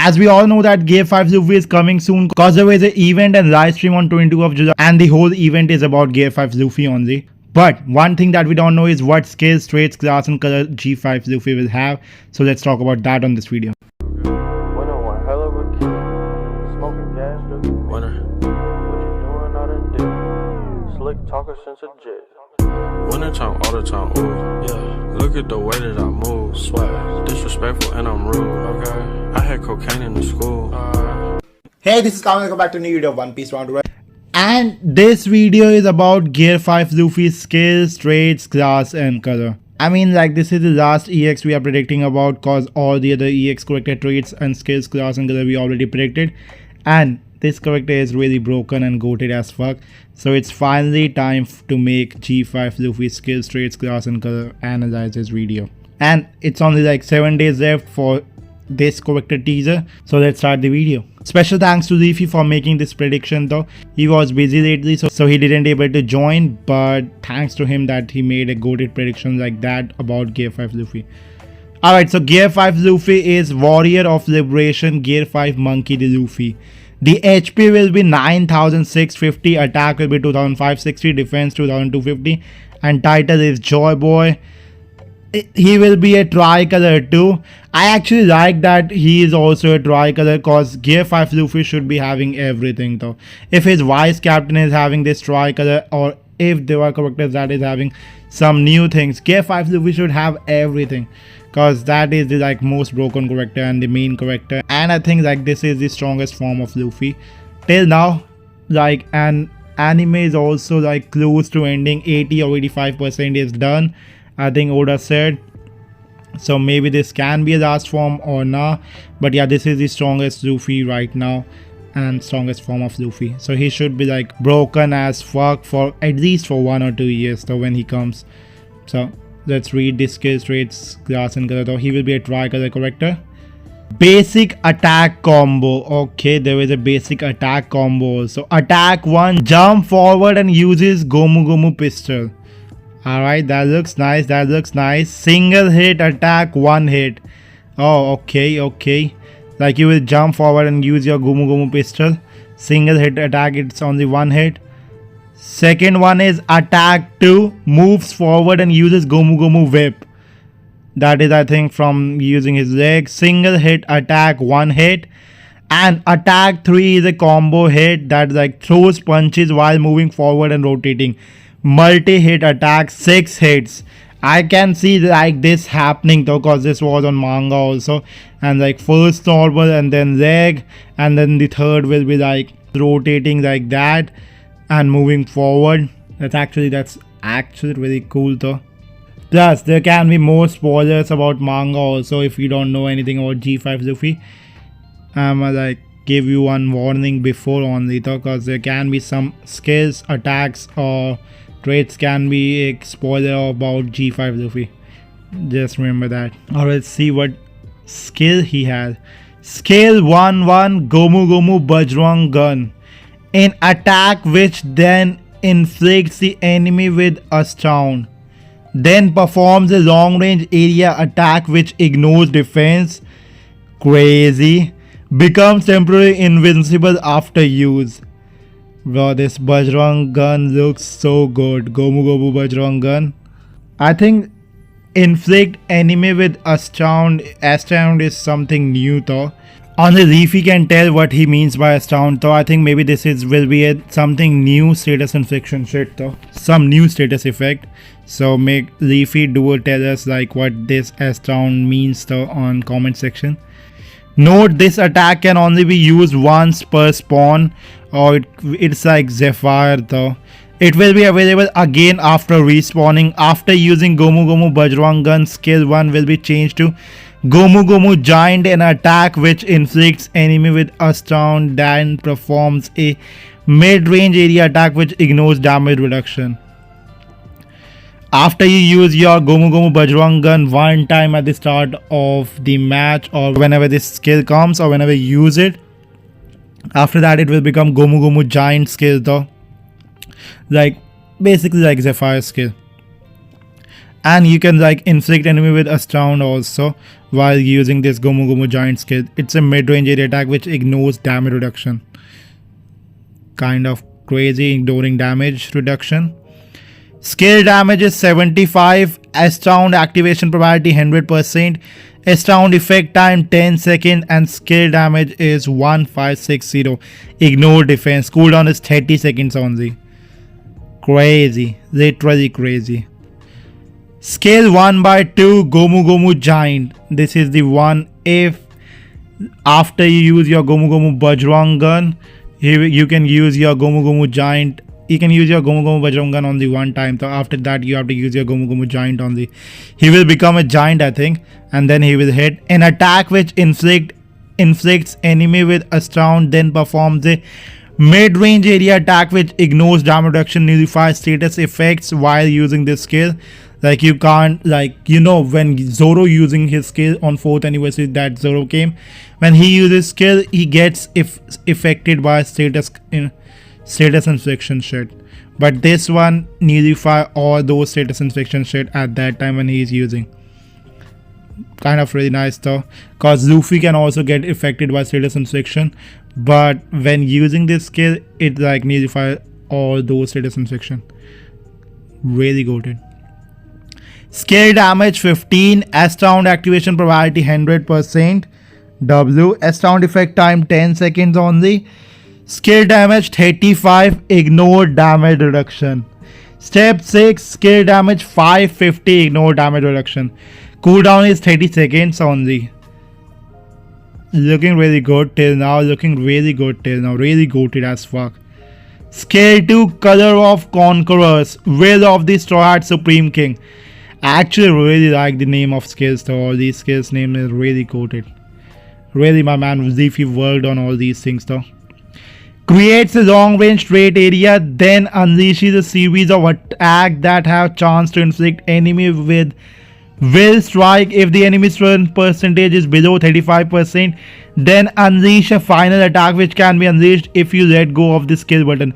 As we all know that G5 Luffy is coming soon because there is an event and live stream on 22 of July and the whole event is about G5 Luffy only. But one thing that we don't know is what skills, traits, class and color G5 Luffy will have. So let's talk about that on this video. Winter time, all the time, ooh, yeah. Look at the way that I move, swag, disrespectful and I'm rude, okay. I had cocaine in the school. Hey, this is Kamal, welcome back to a new video of One Piece Round. And this video is about G5 Luffy's skills, traits, class and color. I mean, like, this is the last EX we are predicting about cause all the other EX corrected traits and skills, class and color we already predicted. And this character is really broken and goated as fuck. So it's finally time to make G5 Luffy's skills, traits, class and color analyze this video. And it's only like 7 days left for this character teaser. So let's start the video. Special thanks to Luffy for making this prediction though. He was busy lately so he didn't able to join. But thanks to him that he made a goated prediction like that about G5 Luffy. Alright, so G5 Luffy is Warrior of Liberation, G5 Monkey D. Luffy. The HP will be 9650, attack will be 2560, defense 2250 and title is Joy Boy. He will be a tricolor too. I actually like that he is also a tricolor cause G5 Luffy should be having everything though. If his vice captain is having this tricolor or if there are characters that is having some new things, G5 Luffy should have everything. Cause that is the like most broken character and the main character, and I think like this is the strongest form of Luffy till now. Like, an anime is also like close to ending, 80 or 85% is done, I think Oda said. So maybe this can be a last form or not, but yeah, this is the strongest Luffy right now and strongest form of Luffy. So he should be like broken as fuck for at least for 1 or 2 years though when he comes. So let's read the skills, traits, class and color. He will be a tricolor character. Basic attack combo. Okay, there is a basic attack combo. So attack 1, jump forward and uses Gomu Gomu pistol. Alright, that looks nice, that looks nice. Single hit attack, 1 hit. Oh, okay. Like you will jump forward and use your Gomu Gomu pistol. Single hit attack, it's only 1 hit. Second one is attack 2, moves forward and uses Gomu Gomu whip. That is I think from using his leg. Single hit attack, 1 hit. And attack 3 is a combo hit that like throws punches while moving forward and rotating. Multi hit attack, 6 hits. I can see like this happening though cause this was on manga also. And like first normal and then leg and then the third will be like rotating like that and moving forward. That's actually really cool though. Plus there can be more spoilers about manga also if you don't know anything about G5 Luffy. I'ma like give you one warning before only though cause there can be some skills, attacks or traits can be a spoiler about G5 Luffy. Just remember that. Or let's see what skill he has. Skill 1-1 Gomu Gomu Bajrang Gun. An attack which then inflicts the enemy with a stun. Then performs a long range area attack which ignores defense. Crazy. Becomes temporarily invincible after use. Bro, this Bajrang Gun looks so good. Gomu Gomu Bajrang Gun. I think inflict enemy with astound is something new though. Only Luffy can tell what he means by astound though. I think maybe this will be something new status infliction shit though. Some new status effect. So make Luffy tell us like what this astound means though on comment section. Note this attack can only be used once per spawn or it's like Zephyr though. It will be available again after respawning. After using Gomu Gomu Bajrang Gun, skill 1 will be changed to Gomu Gomu Giant, an attack which inflicts enemy with a stun, then performs a mid-range area attack which ignores damage reduction. After you use your Gomu Gomu Bajrang Gun one time at the start of the match or whenever this skill comes or whenever you use it, after that it will become Gomu Gomu Giant skill though. Like basically like Zephyr skill. And you can like inflict enemy with astound also while using this Gomu Gomu Giant skill. It's a mid-range area attack which ignores damage reduction. Kind of crazy, ignoring damage reduction. Skill damage is 75, astound activation probability 100%, astound effect time 10 seconds, and skill damage is 1560. Ignore defense. Cooldown is 30 seconds only. Crazy, literally crazy. Skill 1/2 Gomu Gomu Giant. This is the one if after you use your Gomu Gomu Bajrang gun, you can use your Gomu Gomu Giant. You can use your Gomu Gomu Bajrang gun only one time. So after that you have to use your Gomu Gomu Giant only. He will become a giant, I think, and then he will hit an attack which inflicts enemy with astound, then performs a mid-range area attack which ignores damage reduction, nullifies status effects while using this skill. Like you can't, like, you know, when Zoro using his skill on 4th anniversary that Zoro came, when he uses skill he gets affected by status infliction shit. But this one nullify all those status infliction shit at that time when he is using. Kind of really nice though, cause Luffy can also get affected by status infliction, but when using this skill it like nullify all those status infliction. Really goated. Skill damage 15, astound activation probability 100%, W, astound effect time 10 seconds only, skill damage 35, ignore damage reduction. Step 6, skill damage 550, ignore damage reduction. Cooldown is 30 seconds only. Looking really good till now, really goated as fuck. Skill 2, Color of Conquerors, Will of the Straw Hat Supreme King. I actually really like the name of skills though. All these skills name is really goated. Really, my man Luffy worked on all these things though. Creates a long range straight area, then unleashes a series of attacks that have chance to inflict enemy with Will Strike. If the enemy strength percentage is below 35%, then unleash a final attack which can be unleashed if you let go of the skill button.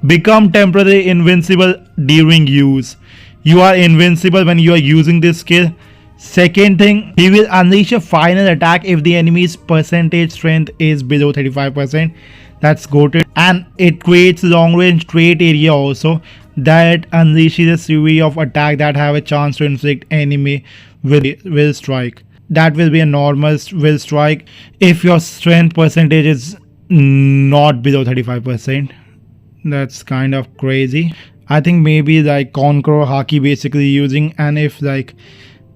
Become temporarily invincible during use. You are invincible when you are using this skill. Second thing, he will unleash a final attack if the enemy's percentage strength is below 35%. That's goated. And it creates long range straight area also that unleashes a series of attacks that have a chance to inflict enemy with Will Strike. That will be a normal Will Strike if your strength percentage is not below 35%. That's kind of crazy. I think maybe like Conqueror Haki basically using, and if like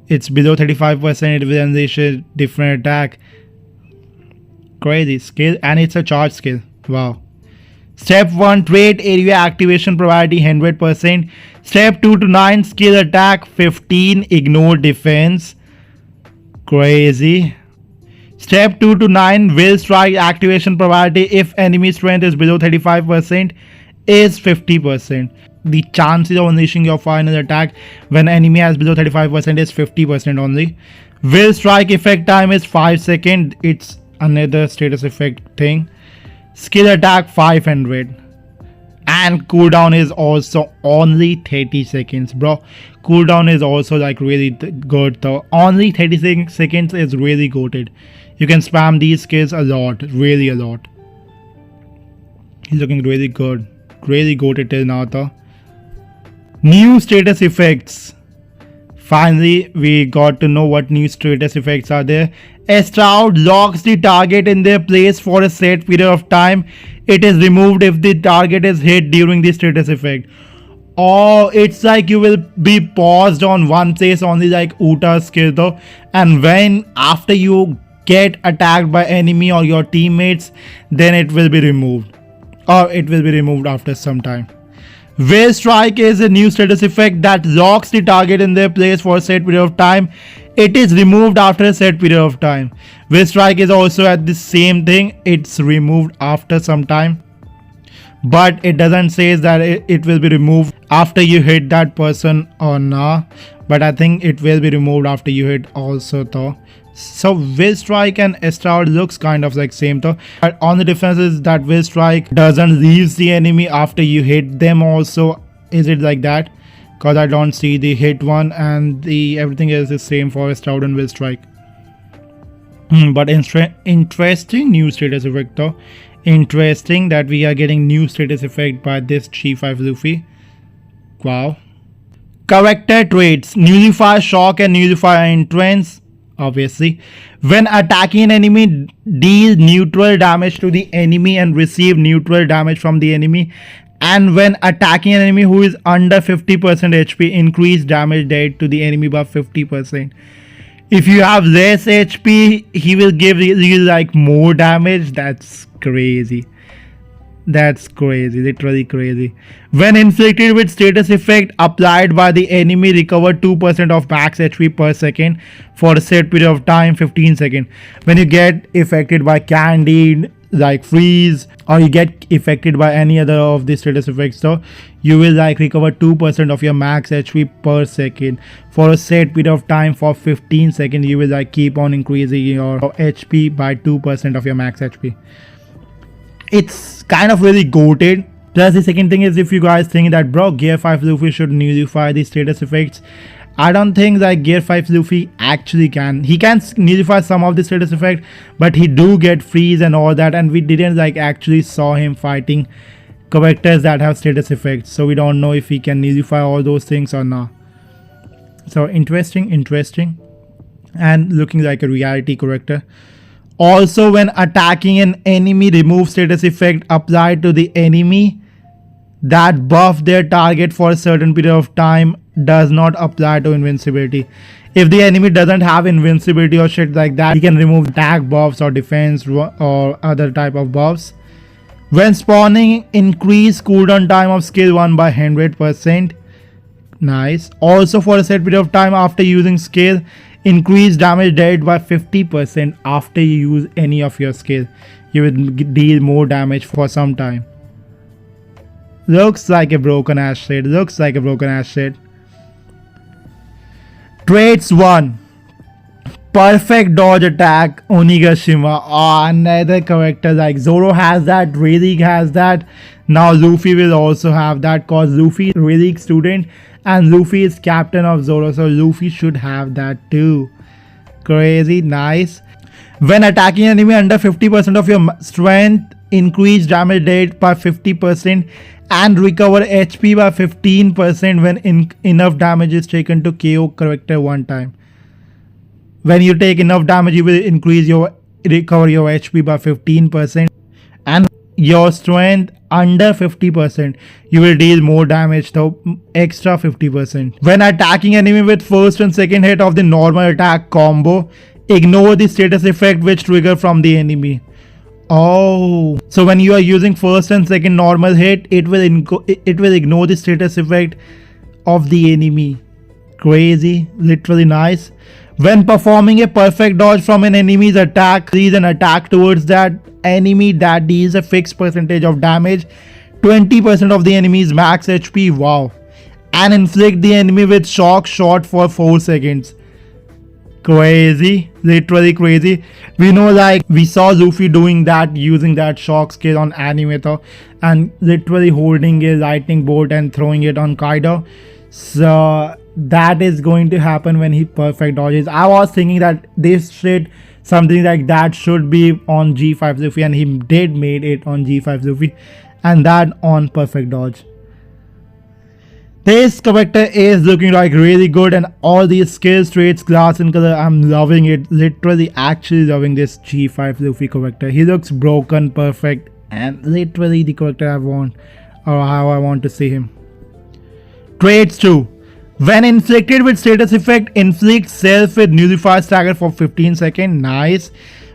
it's below 35% it will unleash a different attack. Crazy skill, and it's a charge skill. Wow. Step 1, trait area activation probability 100%. Step 2 to 9, skill attack 15, ignore defense. Crazy. Step 2 to 9, Will Strike activation probability if enemy strength is below 35% is 50%. The chances of unleashing your final attack when enemy has below 35% is 50% only. Will Strike effect time is 5 seconds. It's another status effect thing. Skill attack 500. And cooldown is also only 30 seconds, bro. Cooldown is also like really good though. Only 36 seconds is really goated. You can spam these skills a lot, really a lot. He's looking really good. Really goated till now though. New status effects. Finally, we got to know what new status effects are there. Astound locks the target in their place for a set period of time. It is removed if the target is hit during the status effect. Or it's like you will be paused on one place only, like Uta's skill though. And when after you get attacked by enemy or your teammates, then it will be removed. Or it will be removed after some time. Will Strike is a new status effect that locks the target in their place for a set period of time. It is removed after a set period of time. Will Strike is also at the same thing. It's removed after some time. But it doesn't say that it will be removed after you hit that person or not. But I think it will be removed after you hit also though. So Will Strike and Astound looks kind of like same though. But only difference is that Will Strike doesn't leave the enemy after you hit them also. Is it like that? because I don't see the hit one, and the everything is the same for Stout and Will Strike. But interesting new status effect though. Interesting that we are getting new status effect by this G5 Luffy. Wow. Character traits: Nullify Shock and Nullify Entrance. Obviously, when attacking an enemy, deal neutral damage to the enemy and receive neutral damage from the enemy. And when attacking an enemy who is under 50% HP, increase damage dealt to the enemy by 50%. If you have less HP, he will give you like more damage. That's crazy. That's crazy, literally crazy. When inflicted with status effect applied by the enemy, recover 2% of max HP per second for a set period of time, 15 seconds. When you get affected by Candy, like freeze, or you get affected by any other of the status effects, so you will like recover 2% of your max HP per second for a set period of time for 15 seconds. You will like keep on increasing your HP by 2% of your max HP. It's kind of really goated. Plus the second thing is, if you guys think that bro, Gear 5 Luffy should nullify the status effects, I don't think that Gear 5 Luffy actually can. He can nullify some of the status effect, but he do get freeze and all that, and we didn't like actually saw him fighting characters that have status effects, so we don't know if he can nullify all those things or not. So interesting, and looking like a reality character. Also, when attacking an enemy, remove status effect applied to the enemy that buff their target for a certain period of time. Does not apply to invincibility. If the enemy doesn't have invincibility or shit like that, he can remove attack buffs or defense or other type of buffs. When spawning, increase cooldown time of skill 1 by 100%. Nice. Also, for a set period of time after using skill, increase damage dealt by 50% after you use any of your skill. You will deal more damage for some time. Looks like a broken ass shit. Traits 1. Perfect dodge attack, Onigashima. Another character like Zoro has that, really has that. Now Luffy will also have that, cause Luffy is a really student and Luffy is captain of Zoro, so Luffy should have that too. Crazy, nice. When attacking an enemy under 50% of your strength, increase damage dealt by 50% and recover HP by 15% when enough damage is taken to KO character one time. When you take enough damage, you will recover your HP by 15%, and your strength under 50%, you will deal more damage, so extra 50%. When attacking enemy with first and second hit of the normal attack combo, ignore the status effect which trigger from the enemy. Oh, so when you are using first and second normal hit, it will ignore the status effect of the enemy. Crazy, literally nice. When performing a perfect dodge from an enemy's attack, release an attack towards that enemy that deals a fixed percentage of damage, 20% of the enemy's max HP. Wow. And inflict the enemy with shock shot for 4 seconds. Crazy, literally crazy. We know, like, we saw Luffy doing that, using that shock skill on Animator and literally holding a lightning bolt and throwing it on Kaido. So that is going to happen when he perfect dodges. I was thinking that this shit, something like that should be on G5 Luffy, and he did made it on G5 Luffy, and that on perfect dodge. This character is looking like really good, and all these skills, traits, class and color, I'm loving it. Literally actually loving this G5 Luffy character. He looks broken, perfect, and literally the character I want, or how I want to see him. Traits 2. When inflicted with status effect, inflict self with Nullify stagger for 15 seconds. Nice.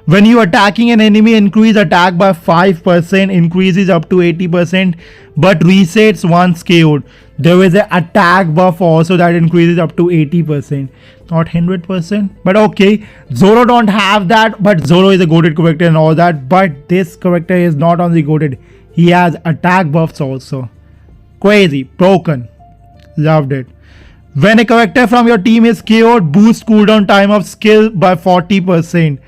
When you attacking an enemy, increase attack by 5%, increases up to 80%, but resets once KO'd. There is an attack buff also that increases up to 80%, not 100%, but okay. Zoro don't have that, but Zoro is a goated character and all that, but this character is not only goated, he has attack buffs also. Crazy, broken, loved it. When a character from your team is KO'd, boost cooldown time of skill by 40%.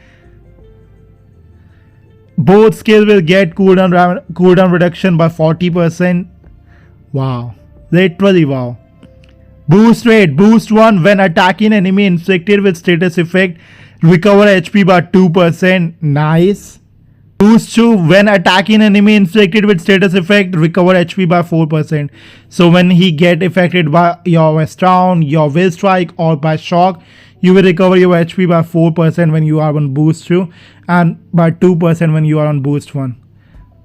Both skill will get cooldown reduction by 40%. Wow. Literally wow. Boost rate, boost 1 when attacking enemy inflicted with status effect, recover HP by 2%. Nice. Boost 2 when attacking enemy inflicted with status effect, recover HP by 4%. So when he get affected by your West Round, your Will Strike or by shock, you will recover your HP by 4% when you are on boost 2 and by 2% when you are on boost 1.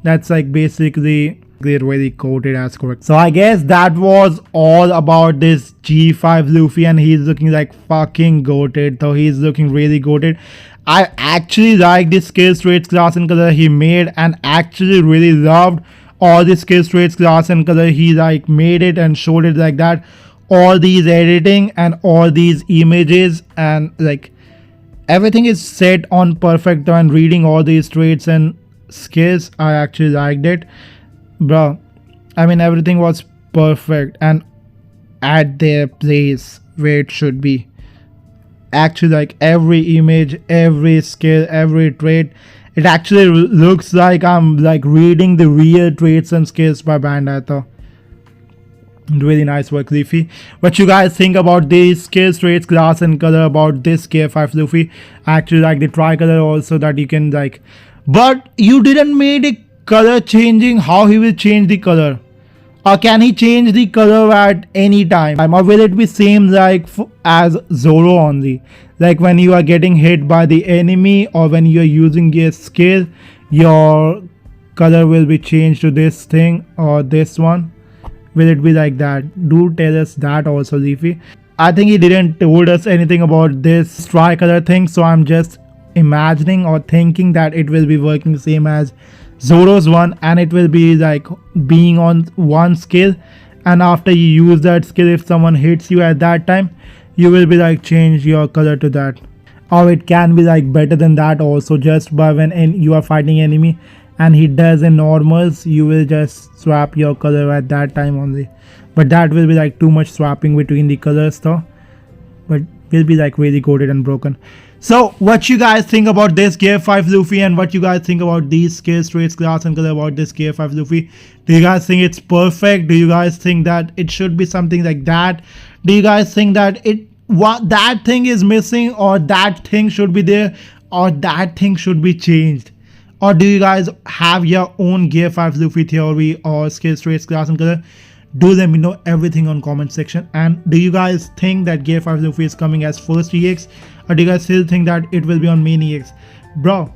That's like basically really quoted as correct. So I guess that was all about this G5 Luffy, and he's looking like fucking goated. So he's looking really goated. I actually like this skill traits class and color he made, and actually really loved all the skill traits class and color he like made it and showed it like that. All these editing and all these images and like everything is set on perfect, and reading all these traits and skills, I actually liked it, bro. I mean, everything was perfect and at their place where it should be. Actually, like every image, every skill, every trait, it actually looks like I'm like reading the real traits and skills by Bandai. Though really nice work, Luffy. What you guys think about these skills, traits, class and color about this G5 Luffy? I actually like the tricolor also, that you can like, but you didn't make a color changing. How he will change the color? Or can he change the color at any time? Or will it be same like as Zoro only? Like when you are getting hit by the enemy or when you are using your skill, your color will be changed to this thing or this one. Will it be like that? Do tell us that also, Luffy. I think he didn't told us anything about this tricolor thing, so I'm just imagining or thinking that it will be working same as Zoro's one, and it will be like being on one skill, and after you use that skill, if someone hits you at that time, you will be like change your color to that. Or it can be like better than that also, just by when you are fighting enemy and he does in normals, you will just swap your color at that time only. But that will be like too much swapping between the colors though, but will be like really coded and broken. So what you guys think about this G5 Luffy, and what you guys think about these skills, traits, class and color about this G5 Luffy? Do you guys think it's perfect? Do you guys think that it should be something like that? Do you guys think that that thing is missing, or that thing should be there, or that thing should be changed? Or do you guys have your own G5 Luffy theory or skills, traits, class and color? Do let me know everything on comment section. And do you guys think that G5 Luffy is coming as first EX, or do you guys still think that it will be on main EX? Bro,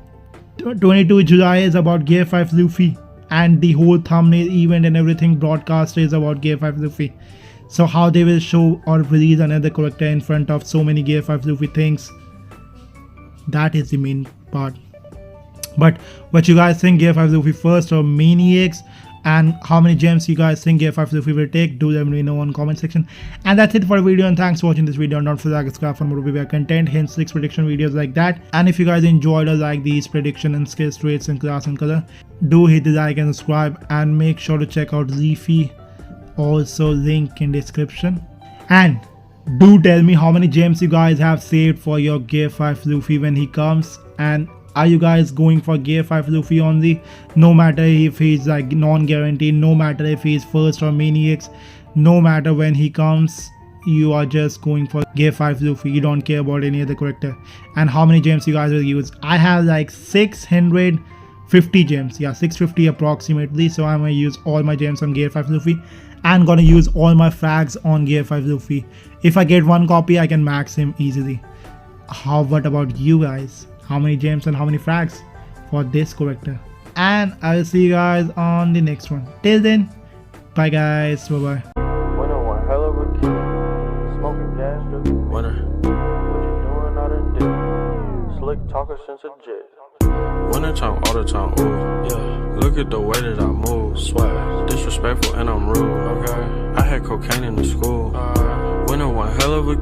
22 July is about G5 Luffy, and the whole thumbnail event and everything broadcast is about G5 Luffy. So how they will show or release another character in front of so many G5 Luffy things, that is the main part. But what you guys think, G5 Luffy first or main EX? And how many gems you guys think G5 Luffy will take? Do let me know on comment section. And that's it for the video, and thanks for watching this video. Don't forget to subscribe for more OPBR content, hence 6 prediction videos like that. And if you guys enjoyed or like these prediction and skills, traits and class and color, do hit the like and subscribe, and make sure to check out Luffy, also link in description. And do tell me how many gems you guys have saved for your G5 Luffy when he comes, and are you guys going for G5 Luffy only? No matter if he's like non-guaranteed, no matter if he's first or main EX, no matter when he comes, you are just going for G5 Luffy. You don't care about any other character. And how many gems you guys will use? I have like 650 gems. Yeah, 650 approximately. So I'm gonna use all my gems on G5 Luffy. I'm gonna use all my frags on G5 Luffy. If I get one copy, I can max him easily. What about you guys? How many gems and how many frags for this character? And I will see you guys on the next one. Till then, bye guys. Bye bye. Winner one hell of a kid. Smoking gas, dude. Winner. What you doing out of dick? Slick talker since a jet. Winter time, all the time, ooh, yeah. Look at the way that I move, swag. Disrespectful and I'm rude, okay. I had cocaine in the school. Winner one hell of a